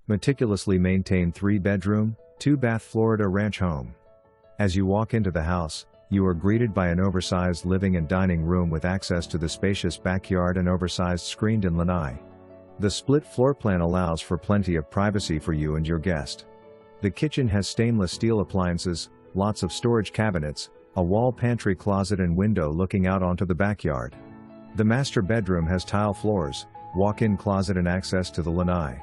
Meticulously maintained 3-bedroom, 2-bath Florida ranch home. As you walk into the house, you are greeted by an oversized living and dining room with access to the spacious backyard and oversized screened-in lanai. The split floor plan allows for plenty of privacy for you and your guest. The kitchen has stainless steel appliances, lots of storage cabinets, a wall pantry closet and window looking out onto the backyard. The master bedroom has tile floors, walk-in closet and access to the lanai.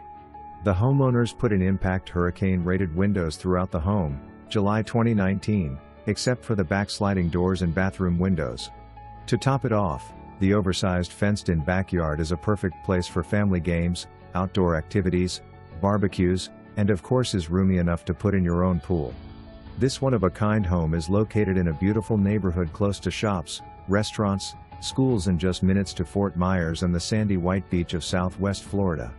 The homeowners put in impact hurricane-rated windows throughout the home, July 2019, except for the backsliding doors and bathroom windows. To top it off, the oversized fenced-in backyard is a perfect place for family games, outdoor activities, barbecues, and of course is roomy enough to put in your own pool. This one-of-a-kind home is located in a beautiful neighborhood close to shops, restaurants, schools and just minutes to Fort Myers and the sandy white beach of Southwest Florida.